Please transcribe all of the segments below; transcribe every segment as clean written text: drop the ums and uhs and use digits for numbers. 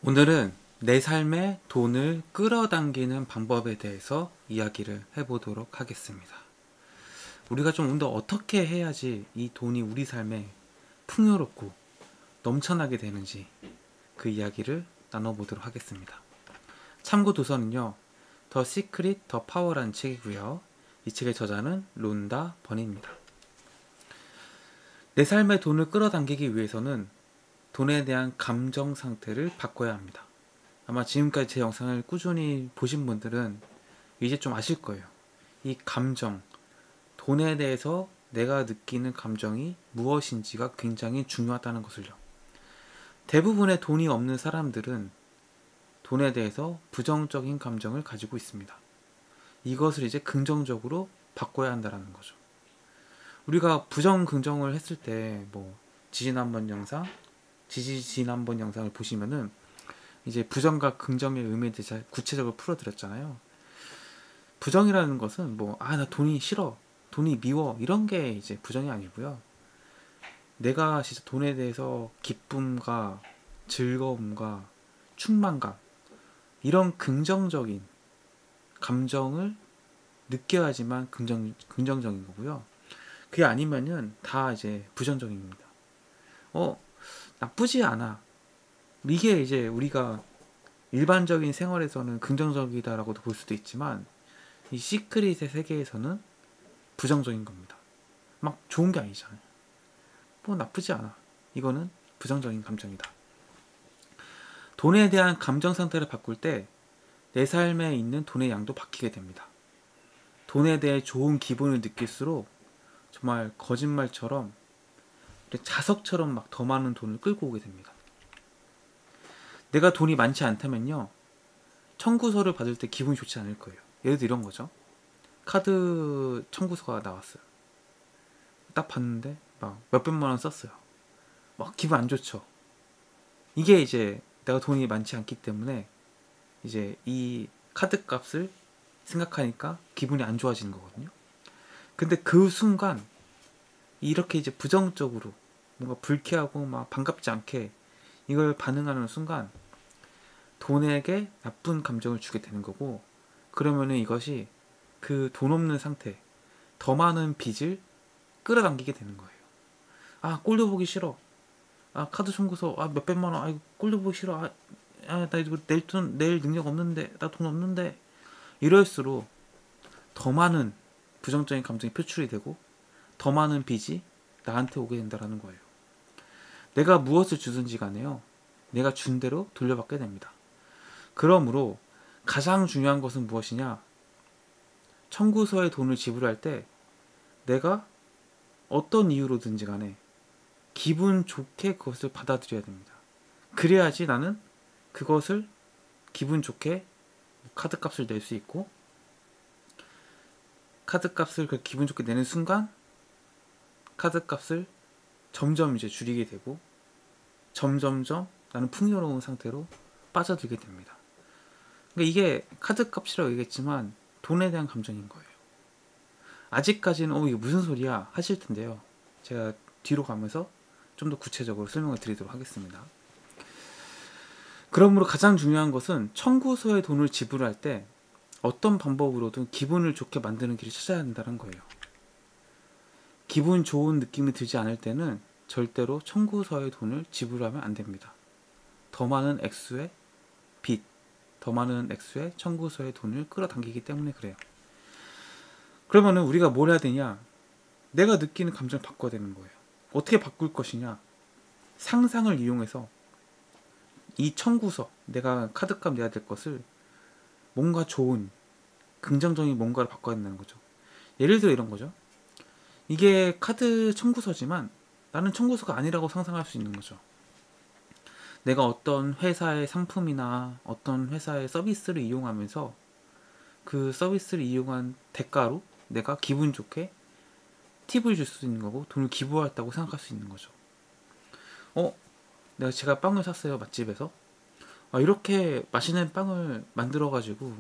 오늘은 내 삶에 돈을 끌어당기는 방법에 대해서 이야기를 해보도록 하겠습니다. 우리가 좀 더 어떻게 해야지 이 돈이 우리 삶에 풍요롭고 넘쳐나게 되는지 그 이야기를 나눠보도록 하겠습니다. 참고 도서는요, 더 시크릿 더 파워라는 책이고요. 이 책의 저자는 론다 버니입니다. 내 삶에 돈을 끌어당기기 위해서는 돈에 대한 감정 상태를 바꿔야 합니다. 아마 지금까지 제 영상을 꾸준히 보신 분들은 이제 좀 아실 거예요. 이 감정, 돈에 대해서 내가 느끼는 감정이 무엇인지가 굉장히 중요하다는 것을요. 대부분의 돈이 없는 사람들은 돈에 대해서 부정적인 감정을 가지고 있습니다. 이것을 이제 긍정적으로 바꿔야 한다는 거죠. 우리가 부정 긍정을 했을 때 지지난번 영상을 보시면은 이제 부정과 긍정의 의미에 대해서 구체적으로 풀어드렸잖아요. 부정이라는 것은 나 돈이 싫어, 돈이 미워, 이런 게 이제 부정이 아니고요. 내가 진짜 돈에 대해서 기쁨과 즐거움과 충만감, 이런 긍정적인 감정을 느껴야지만 긍정적인 거고요. 그게 아니면은 다 이제 부정적입니다. 나쁘지 않아. 이게 이제 우리가 일반적인 생활에서는 긍정적이다라고도 볼 수도 있지만, 이 시크릿의 세계에서는 부정적인 겁니다. 막 좋은 게 아니잖아요. 나쁘지 않아. 이거는 부정적인 감정이다. 돈에 대한 감정 상태를 바꿀 때 내 삶에 있는 돈의 양도 바뀌게 됩니다. 돈에 대해 좋은 기분을 느낄수록 정말 거짓말처럼 자석처럼 막 더 많은 돈을 끌고 오게 됩니다. 내가 돈이 많지 않다면요, 청구서를 받을 때 기분이 좋지 않을 거예요. 예를 들어 이런 거죠. 카드 청구서가 나왔어요. 딱 봤는데 막 몇백만 원 썼어요. 막 기분 안 좋죠. 이게 이제 내가 돈이 많지 않기 때문에 이제 이 카드 값을 생각하니까 기분이 안 좋아지는 거거든요. 근데 그 순간 이렇게 이제 부정적으로 뭔가 불쾌하고 막 반갑지 않게 이걸 반응하는 순간 돈에게 나쁜 감정을 주게 되는 거고, 그러면은 이것이 그 돈 없는 상태, 더 많은 빚을 끌어당기게 되는 거예요. 꼴도 보기 싫어. 카드 청구서 몇백만 원. 꼴도 보기 싫어. 나 이거 낼 능력 없는데, 나 돈 없는데. 이럴수록 더 많은 부정적인 감정이 표출이 되고 더 많은 빚이 나한테 오게 된다는 거예요. 내가 무엇을 주든지 간에요, 내가 준 대로 돌려받게 됩니다. 그러므로 가장 중요한 것은 무엇이냐? 청구서에 돈을 지불할 때 내가 어떤 이유로든지 간에 기분 좋게 그것을 받아들여야 됩니다. 그래야지 나는 그것을 기분 좋게 카드값을 낼 수 있고, 카드값을 기분 좋게 내는 순간 카드값을 점점 이제 줄이게 되고 점점점 나는 풍요로운 상태로 빠져들게 됩니다. 그러니까 이게 카드값이라고 얘기했지만 돈에 대한 감정인 거예요. 아직까지는 이게 무슨 소리야 하실 텐데요. 제가 뒤로 가면서 좀 더 구체적으로 설명을 드리도록 하겠습니다. 그러므로 가장 중요한 것은 청구서에 돈을 지불할 때 어떤 방법으로든 기분을 좋게 만드는 길을 찾아야 한다는 거예요. 기분 좋은 느낌이 들지 않을 때는 절대로 청구서에 돈을 지불하면 안 됩니다. 더 많은 액수의 빚, 더 많은 액수의 청구서에 돈을 끌어당기기 때문에 그래요. 그러면은 우리가 뭘 해야 되냐? 내가 느끼는 감정을 바꿔야 되는 거예요. 어떻게 바꿀 것이냐? 상상을 이용해서 이 청구서, 내가 카드값 내야 될 것을 뭔가 좋은 긍정적인 뭔가를 바꿔야 된다는 거죠. 예를 들어 이런 거죠. 이게 카드 청구서지만 나는 청구서가 아니라고 상상할 수 있는 거죠. 내가 어떤 회사의 상품이나 어떤 회사의 서비스를 이용하면서 그 서비스를 이용한 대가로 내가 기분 좋게 팁을 줄 수 있는 거고 돈을 기부했다고 생각할 수 있는 거죠. 제가 빵을 샀어요, 맛집에서. 이렇게 맛있는 빵을 만들어 가지고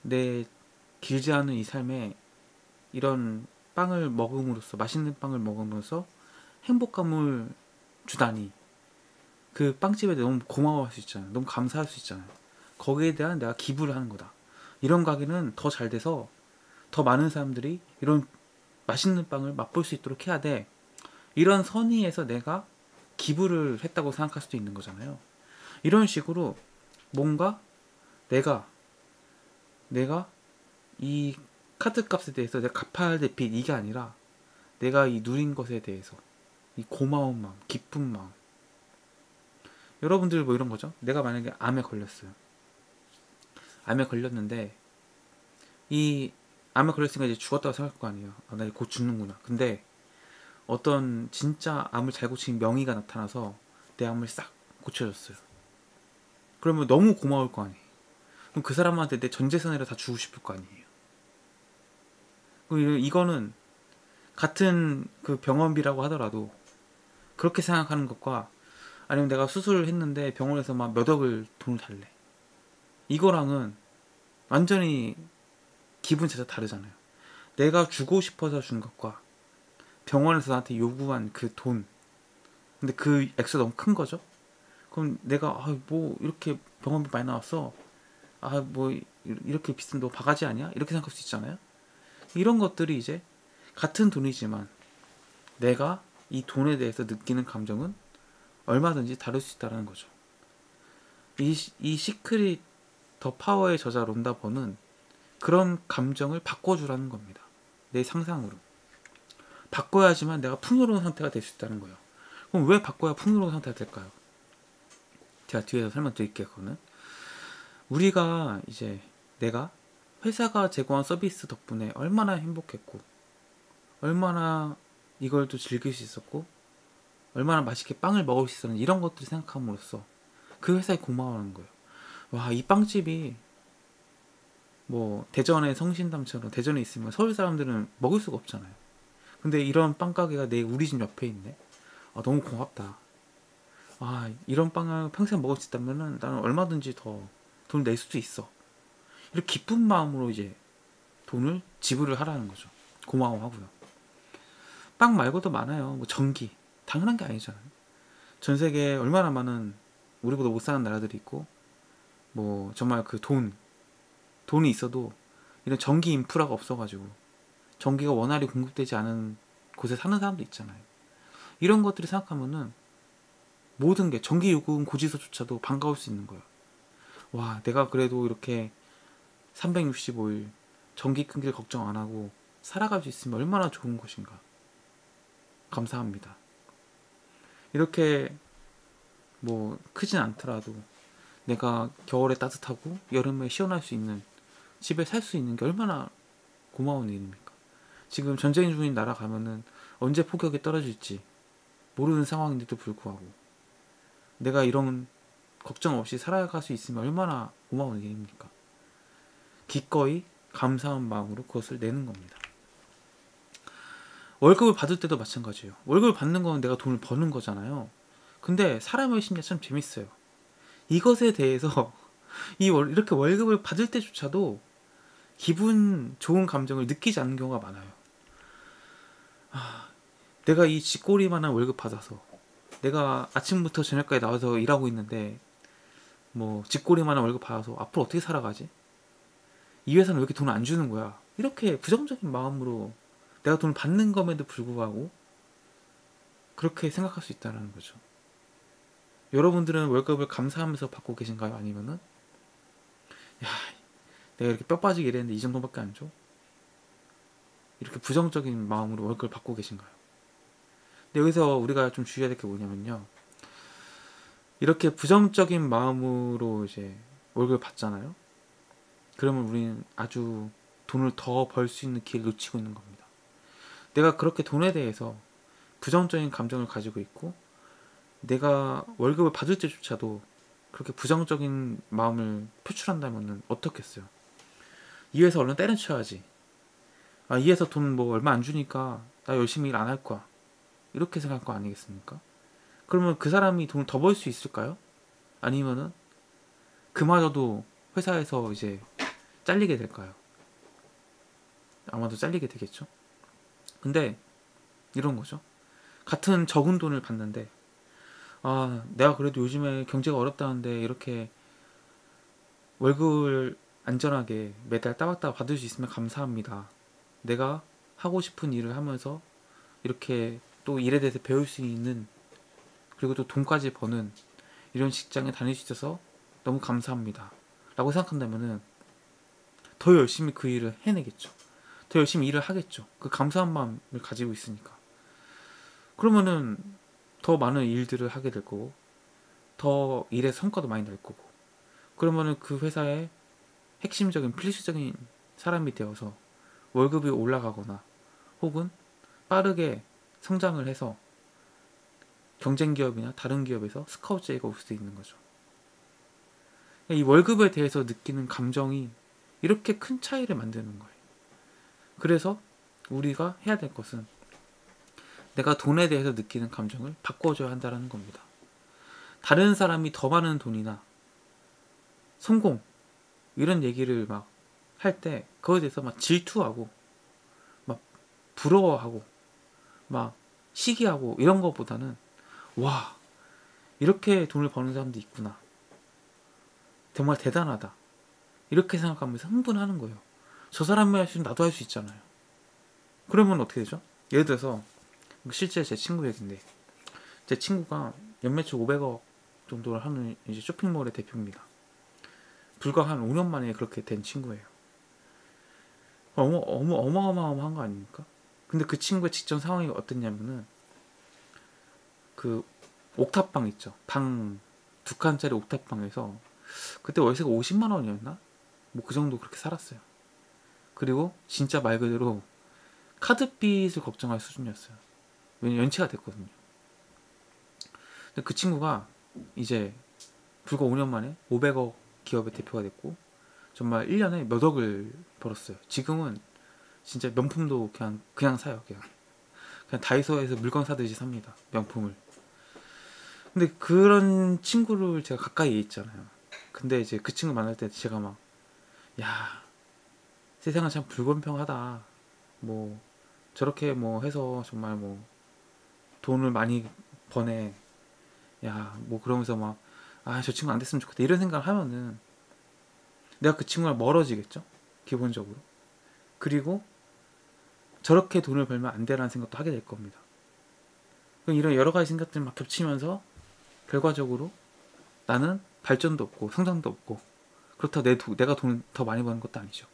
내 길지 않은 이 삶에 이런 빵을 먹음으로써, 맛있는 빵을 먹으면서 행복감을 주다니, 그 빵집에 너무 고마워할 수 있잖아요. 너무 감사할 수 있잖아요. 거기에 대한 내가 기부를 하는 거다. 이런 가게는 더 잘 돼서 더 많은 사람들이 이런 맛있는 빵을 맛볼 수 있도록 해야 돼. 이런 선의에서 내가 기부를 했다고 생각할 수도 있는 거잖아요. 이런 식으로 뭔가 내가 이 카드 값에 대해서 내가 갚아야 될 빚 이게 아니라 내가 이 누린 것에 대해서 이 고마운 마음, 기쁜 마음. 여러분들 뭐 이런 거죠. 내가 만약에 암에 걸렸어요. 암에 걸렸는데 이 암에 걸렸으니까 이제 죽었다고 생각할 거 아니에요. 아, 나 곧 죽는구나. 근데 어떤 진짜 암을 잘 고친 명의가 나타나서 내 암을 싹 고쳐줬어요. 그러면 너무 고마울 거 아니에요. 그럼 그 사람한테 내 전 재산을 다 주고 싶을 거 아니에요. 이거는 같은 그 병원비라고 하더라도 그렇게 생각하는 것과 아니면 내가 수술을 했는데 병원에서 막 몇 억을 돈을 달래. 이거랑은 완전히 기분 자체가 다르잖아요. 내가 주고 싶어서 준 것과 병원에서 나한테 요구한 그 돈. 근데 그 액수가 너무 큰 거죠? 그럼 내가 뭐 이렇게 병원비 많이 나왔어. 뭐 이렇게 비싼 너 바가지 아니야? 이렇게 생각할 수 있잖아요. 이런 것들이 이제 같은 돈이지만 내가 이 돈에 대해서 느끼는 감정은 얼마든지 다를 수 있다는 거죠. 이 시크릿 더 파워의 저자 론다 번은 그런 감정을 바꿔주라는 겁니다. 내 상상으로. 바꿔야지만 내가 풍요로운 상태가 될 수 있다는 거예요. 그럼 왜 바꿔야 풍요로운 상태가 될까요? 제가 뒤에서 설명드릴게요. 그거는 우리가 이제 내가 회사가 제공한 서비스 덕분에 얼마나 행복했고 얼마나 이걸 또 즐길 수 있었고 얼마나 맛있게 빵을 먹을 수 있었는지 이런 것들을 생각함으로써 그 회사에 고마워하는 거예요. 와, 이 빵집이 뭐 대전의 성신담처럼 대전에 있으면 서울 사람들은 먹을 수가 없잖아요. 근데 이런 빵가게가 우리 집 옆에 있네. 너무 고맙다. 이런 빵을 평생 먹을 수 있다면은 나는 얼마든지 더 돈을 낼 수도 있어. 이렇게 기쁜 마음으로 이제 돈을 지불을 하라는 거죠. 고마워하고요. 빵 말고도 많아요. 뭐 전기. 당연한 게 아니잖아요. 전 세계에 얼마나 많은 우리보다 못 사는 나라들이 있고 뭐 정말 그 돈이 있어도 이런 전기 인프라가 없어가지고 전기가 원활히 공급되지 않은 곳에 사는 사람도 있잖아요. 이런 것들을 생각하면은 모든 게 전기 요금 고지서조차도 반가울 수 있는 거예요. 와, 내가 그래도 이렇게 365일 전기 끊길 걱정 안 하고 살아갈 수 있으면 얼마나 좋은 것인가. 감사합니다. 이렇게 뭐 크진 않더라도 내가 겨울에 따뜻하고 여름에 시원할 수 있는 집에 살 수 있는 게 얼마나 고마운 일입니까? 지금 전쟁 중인 나라 가면은 언제 폭격이 떨어질지 모르는 상황인데도 불구하고 내가 이런 걱정 없이 살아갈 수 있으면 얼마나 고마운 일입니까? 기꺼이 감사한 마음으로 그것을 내는 겁니다. 월급을 받을 때도 마찬가지예요. 월급을 받는 건 내가 돈을 버는 거잖아요. 근데 사람의 심리가 참 재밌어요. 이것에 대해서 이렇게 월급을 받을 때조차도 기분 좋은 감정을 느끼지 않는 경우가 많아요. 내가 이 쥐꼬리만한 월급 받아서 내가 아침부터 저녁까지 나와서 일하고 있는데 뭐 쥐꼬리만한 월급 받아서 앞으로 어떻게 살아가지? 이 회사는 왜 이렇게 돈을 안 주는 거야? 이렇게 부정적인 마음으로 내가 돈을 받는 것에도 불구하고 그렇게 생각할 수 있다는 거죠. 여러분들은 월급을 감사하면서 받고 계신가요? 아니면은 야, 내가 이렇게 뼈 빠지게 일했는데 이 정도밖에 안 줘? 이렇게 부정적인 마음으로 월급을 받고 계신가요? 근데 여기서 우리가 좀 주의해야 될 게 뭐냐면요. 이렇게 부정적인 마음으로 이제 월급을 받잖아요. 그러면 우리는 아주 돈을 더 벌 수 있는 기회를 놓치고 있는 겁니다. 내가 그렇게 돈에 대해서 부정적인 감정을 가지고 있고 내가 월급을 받을 때조차도 그렇게 부정적인 마음을 표출한다면 어떻겠어요? 이 회사 얼른 때려쳐야지. 이 회사 돈 뭐 얼마 안 주니까 나 열심히 일 안 할 거야. 이렇게 생각할 거 아니겠습니까? 그러면 그 사람이 돈을 더 벌 수 있을까요? 아니면은 그마저도 회사에서 이제 잘리게 될까요? 아마도 잘리게 되겠죠. 근데 이런 거죠. 같은 적은 돈을 받는데 아, 내가 그래도 요즘에 경제가 어렵다는데 이렇게 월급을 안전하게 매달 따박따박 받을 수 있으면 감사합니다. 내가 하고 싶은 일을 하면서 이렇게 또 일에 대해서 배울 수 있는, 그리고 또 돈까지 버는 이런 직장에 다닐 수 있어서 너무 감사합니다 라고 생각한다면은 더 열심히 그 일을 해내겠죠. 더 열심히 일을 하겠죠. 그 감사한 마음을 가지고 있으니까. 그러면은 더 많은 일들을 하게 될 거고, 더 일의 성과도 많이 낼 거고, 그러면은 그 회사의 핵심적인 필수적인 사람이 되어서 월급이 올라가거나 혹은 빠르게 성장을 해서 경쟁 기업이나 다른 기업에서 스카우트 제의가 올 수도 있는 거죠. 이 월급에 대해서 느끼는 감정이 이렇게 큰 차이를 만드는 거예요. 그래서 우리가 해야 될 것은 내가 돈에 대해서 느끼는 감정을 바꿔줘야 한다는 겁니다. 다른 사람이 더 많은 돈이나 성공 이런 얘기를 막 할 때 그거에 대해서 막 질투하고 막 부러워하고 막 시기하고 이런 것보다는 와, 이렇게 돈을 버는 사람도 있구나, 정말 대단하다, 이렇게 생각하면서 흥분하는 거예요. 저 사람이 할 수 있으면 나도 할 수 있잖아요. 그러면 어떻게 되죠? 예를 들어서 실제 제 친구 얘기인데, 제 친구가 연매출 500억 정도를 하는 이제 쇼핑몰의 대표입니다. 불과 한 5년 만에 그렇게 된 친구예요. 어마어마한 거 아닙니까? 근데 그 친구의 직전 상황이 어땠냐면은 그 옥탑방 있죠. 방 2칸짜리 옥탑방에서 그때 월세가 50만 원이었나? 뭐 그 정도 그렇게 살았어요. 그리고 진짜 말 그대로 카드빚을 걱정할 수준이었어요. 왜냐면 연체가 됐거든요. 근데 그 친구가 이제 불과 5년 만에 500억 기업의 대표가 됐고 정말 1년에 몇 억을 벌었어요. 지금은 진짜 명품도 그냥 사요. 그냥 다이소에서 물건 사듯이 삽니다. 명품을. 근데 그런 친구를 제가 가까이에 있잖아요. 근데 이제 그 친구 만날 때 제가 막, 야, 세상은 참 불공평하다. 뭐 저렇게 뭐 해서 정말 뭐 돈을 많이 버네. 야, 뭐 그러면서 막, 아, 저 친구 안 됐으면 좋겠다, 이런 생각을 하면은 내가 그 친구랑 멀어지겠죠? 기본적으로. 그리고 저렇게 돈을 벌면 안 되라는 생각도 하게 될 겁니다. 이런 여러 가지 생각들이 막 겹치면서 결과적으로 나는 발전도 없고 성장도 없고, 그렇다고 내가 돈 더 많이 버는 것도 아니죠.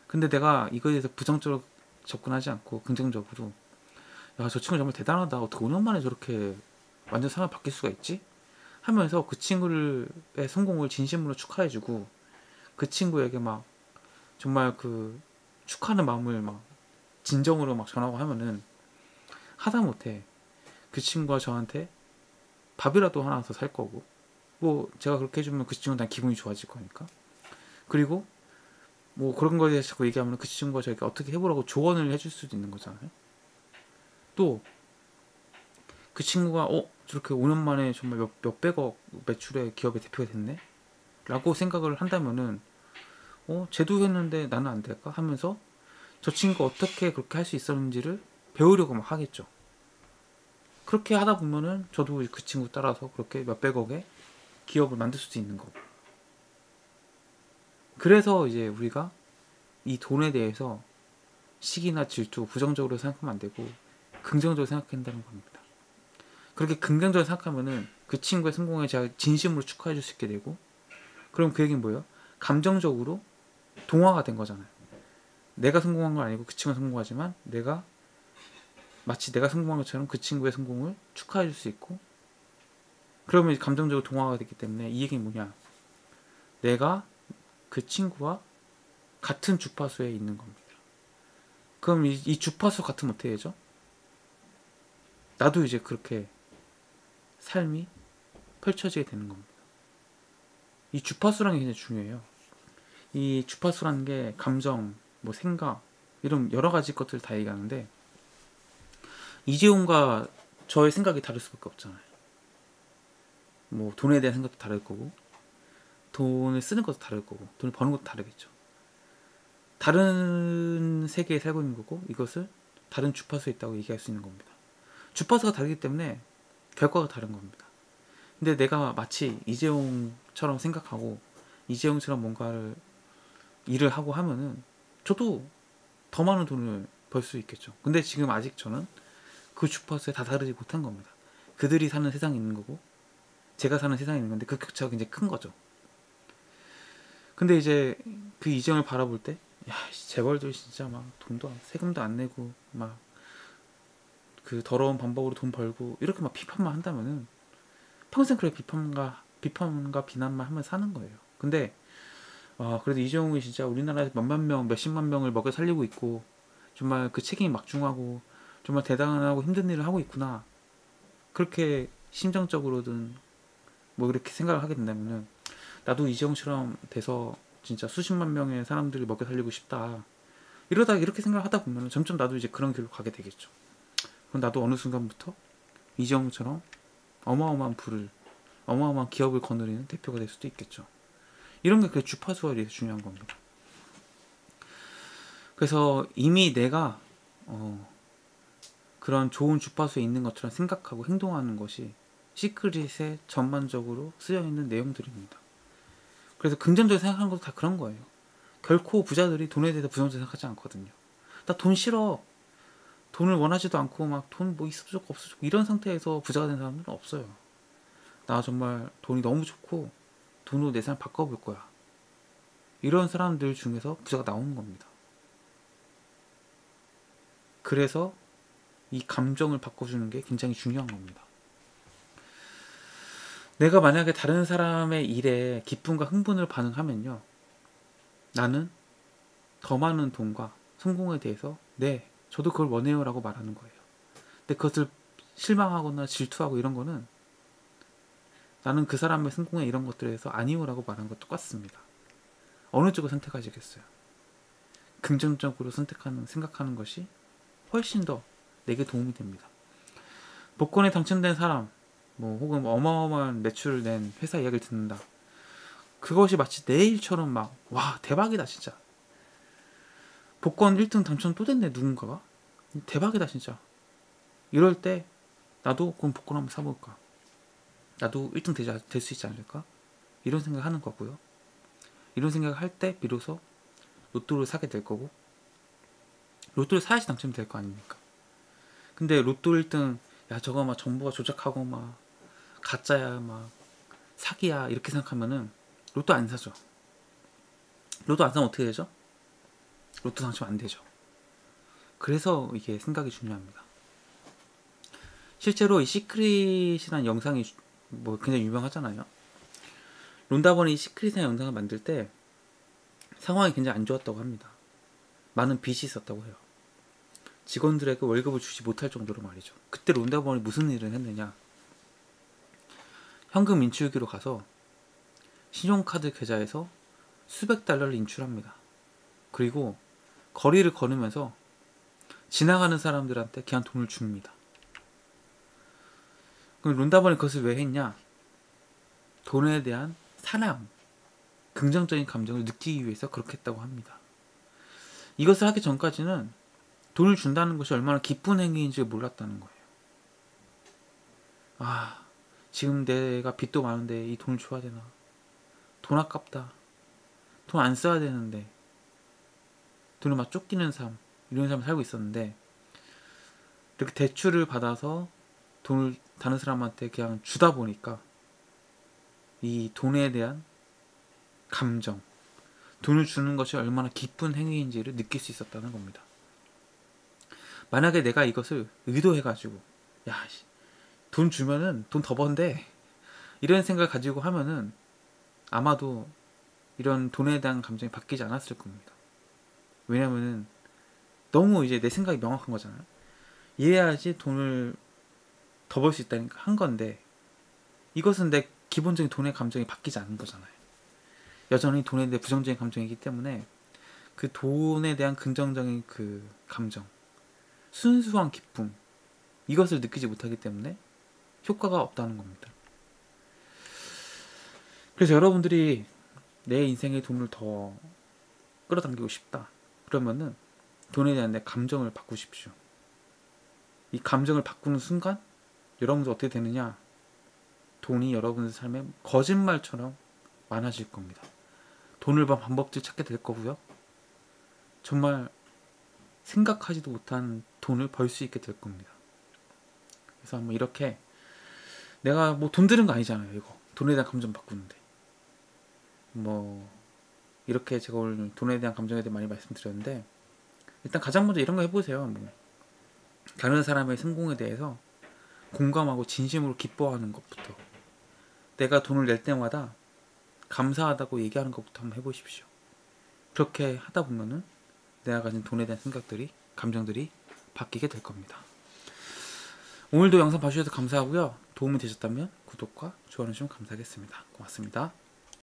근데 내가 이거에 대해서 부정적으로 접근하지 않고 긍정적으로, 야, 저 친구 정말 대단하다, 어떻게 5년 만에 저렇게 완전 사람이 바뀔 수가 있지? 하면서 그 친구의 성공을 진심으로 축하해주고, 그 친구에게 막 정말 그 축하하는 마음을 막 진정으로 막 전하고 하면은 하다못해 그 친구가 저한테 밥이라도 하나 더 살 거고, 뭐 제가 그렇게 해주면 그 친구는 난 기분이 좋아질 거니까. 그리고 뭐 그런 거에 대해서 자꾸 얘기하면 그 친구가 저에게 어떻게 해보라고 조언을 해줄 수도 있는 거잖아요. 또 그 친구가 저렇게 5년 만에 정말 몇백억 매출의 기업의 대표가 됐네? 라고 생각을 한다면은 쟤도 했는데 나는 안 될까? 하면서 저 친구가 어떻게 그렇게 할 수 있었는지를 배우려고 막 하겠죠. 그렇게 하다 보면은 저도 그 친구 따라서 그렇게 몇백억의 기업을 만들 수도 있는 거고. 그래서 이제 우리가 이 돈에 대해서 시기나 질투, 부정적으로 생각하면 안 되고 긍정적으로 생각해야 한다는 겁니다. 그렇게 긍정적으로 생각하면은 그 친구의 성공에 제가 진심으로 축하해 줄 수 있게 되고, 그럼 그 얘기는 뭐예요? 감정적으로 동화가 된 거잖아요. 내가 성공한 건 아니고 그 친구가 성공하지만 마치 내가 성공한 것처럼 그 친구의 성공을 축하해 줄 수 있고, 그러면 감정적으로 동화가 됐기 때문에 이 얘기는 뭐냐? 내가 그 친구와 같은 주파수에 있는 겁니다. 그럼 이 주파수 같으면 어떻게 되죠? 나도 이제 그렇게 삶이 펼쳐지게 되는 겁니다. 이 주파수라는 게 굉장히 중요해요. 이 주파수라는 게 감정, 뭐 생각, 이런 여러 가지 것들을 다 얘기하는데, 이재용과 저의 생각이 다를 수밖에 없잖아요. 뭐 돈에 대한 생각도 다를 거고, 돈을 쓰는 것도 다를 거고, 돈을 버는 것도 다르겠죠. 다른 세계에 살고 있는 거고, 이것을 다른 주파수에 있다고 얘기할 수 있는 겁니다. 주파수가 다르기 때문에 결과가 다른 겁니다. 근데 내가 마치 이재용처럼 생각하고 이재용처럼 뭔가를 일을 하고 하면은 저도 더 많은 돈을 벌 수 있겠죠. 근데 지금 아직 저는 그 주파수에 다다르지 못한 겁니다. 그들이 사는 세상이 있는 거고 제가 사는 세상이 있는 건데 그 격차가 굉장히 큰 거죠. 근데 이제 그 이재용을 바라볼 때 야, 재벌들 진짜 막 돈도 세금도 안 내고 막 그 더러운 방법으로 돈 벌고 이렇게 막 비판만 한다면은 평생 그렇게 비판과 비난만 하면 사는 거예요. 근데 그래도 이재용이 진짜 우리나라에서 몇만 명, 몇십만 명을 먹여 살리고 있고 정말 그 책임이 막중하고 정말 대단하고 힘든 일을 하고 있구나. 그렇게 심정적으로든 뭐 이렇게 생각을 하게 된다면은 나도 이재용처럼 돼서 진짜 수십만 명의 사람들을 먹여 살리고 싶다. 이러다 이렇게 생각을 하다 보면 점점 나도 이제 그런 길로 가게 되겠죠. 그럼 나도 어느 순간부터 이재용처럼 어마어마한 기업을 거느리는 대표가 될 수도 있겠죠. 이런 게 그 주파수가 되게 중요한 겁니다. 그래서 이미 내가 그런 좋은 주파수에 있는 것처럼 생각하고 행동하는 것이 시크릿에 전반적으로 쓰여있는 내용들입니다. 그래서 긍정적으로 생각하는 것도 다 그런 거예요. 결코 부자들이 돈에 대해서 부정적으로 생각하지 않거든요. 나 돈 싫어. 돈을 원하지도 않고 막 돈 뭐 있어도 좋고 없어도 좋고 이런 상태에서 부자가 된 사람들은 없어요. 나 정말 돈이 너무 좋고 돈으로 내 삶 바꿔볼 거야. 이런 사람들 중에서 부자가 나오는 겁니다. 그래서 이 감정을 바꿔주는 게 굉장히 중요한 겁니다. 내가 만약에 다른 사람의 일에 기쁨과 흥분을 반응하면요, 나는 더 많은 돈과 성공에 대해서 네, 저도 그걸 원해요 라고 말하는 거예요. 근데 그것을 실망하거나 질투하고 이런 거는 나는 그 사람의 성공에 이런 것들에 대해서 아니요 라고 말하는 것 똑같습니다. 어느 쪽을 선택하시겠어요? 긍정적으로 생각하는 것이 훨씬 더 내게 도움이 됩니다. 복권에 당첨된 사람, 뭐 혹은 어마어마한 매출을 낸 회사 이야기를 듣는다. 그것이 마치 내 일처럼 막 와 대박이다 진짜. 복권 1등 당첨 또 됐네 누군가가. 대박이다 진짜. 이럴 때 나도 그럼 복권 한번 사볼까. 나도 1등 될 수 있지 않을까. 이런 생각을 하는 거고요. 이런 생각을 할 때 비로소 로또를 사게 될 거고 로또를 사야지 당첨이 될 거 아닙니까. 근데 로또 1등 야 저거 막 정보가 조작하고 막 가짜야 막 사기야 이렇게 생각하면은 로또 안 사죠. 로또 안 사면 어떻게 되죠? 로또 당첨 안 되죠. 그래서 이게 생각이 중요합니다. 실제로 이 시크릿이라는 영상이 뭐 굉장히 유명하잖아요. 론다번이 시크릿이라는 영상을 만들 때 상황이 굉장히 안 좋았다고 합니다. 많은 빚이 있었다고 해요. 직원들에게 월급을 주지 못할 정도로 말이죠. 그때 론다번이 무슨 일을 했느냐. 현금 인출기로 가서 신용카드 계좌에서 수백 달러를 인출합니다. 그리고 거리를 걸으면서 지나가는 사람들한테 그냥 돈을 줍니다. 그럼 론다번이 그것을 왜 했냐? 돈에 대한 사랑, 긍정적인 감정을 느끼기 위해서 그렇게 했다고 합니다. 이것을 하기 전까지는 돈을 준다는 것이 얼마나 기쁜 행위인지 몰랐다는 거예요. 지금 내가 빚도 많은데 이 돈을 줘야 되나? 돈 아깝다. 돈 안 써야 되는데 돈을 막 쫓기는 삶, 이런 삶을 살고 있었는데 이렇게 대출을 받아서 돈을 다른 사람한테 그냥 주다 보니까 이 돈에 대한 감정, 돈을 주는 것이 얼마나 기쁜 행위인지를 느낄 수 있었다는 겁니다. 만약에 내가 이것을 의도해가지고 돈 주면은 돈 더 번대 이런 생각을 가지고 하면은 아마도 이런 돈에 대한 감정이 바뀌지 않았을 겁니다. 왜냐면은 너무 이제 내 생각이 명확한 거잖아요. 이래야지 돈을 더 벌 수 있다니까 한 건데 이것은 내 기본적인 돈의 감정이 바뀌지 않는 거잖아요. 여전히 돈에 대해 부정적인 감정이기 때문에 그 돈에 대한 긍정적인 그 감정, 순수한 기쁨, 이것을 느끼지 못하기 때문에 효과가 없다는 겁니다. 그래서 여러분들이 내 인생의 돈을 더 끌어당기고 싶다. 그러면은 돈에 대한 내 감정을 바꾸십시오. 이 감정을 바꾸는 순간 여러분들 어떻게 되느냐? 돈이 여러분들 삶에 거짓말처럼 많아질 겁니다. 돈을 번 방법들 찾게 될 거고요. 정말 생각하지도 못한 돈을 벌 수 있게 될 겁니다. 그래서 한번 이렇게, 내가 뭐 돈 드는 거 아니잖아요. 이거 돈에 대한 감정 바꾸는데, 뭐 이렇게 제가 오늘 돈에 대한 감정에 대해 많이 말씀드렸는데, 일단 가장 먼저 이런 거 해보세요. 뭐 다른 사람의 성공에 대해서 공감하고 진심으로 기뻐하는 것부터, 내가 돈을 낼 때마다 감사하다고 얘기하는 것부터 한번 해보십시오. 그렇게 하다 보면은 내가 가진 돈에 대한 생각들이, 감정들이 바뀌게 될 겁니다. 오늘도 영상 봐주셔서 감사하고요. 도움이 되셨다면 구독과 좋아요 좀 감사하겠습니다. 고맙습니다.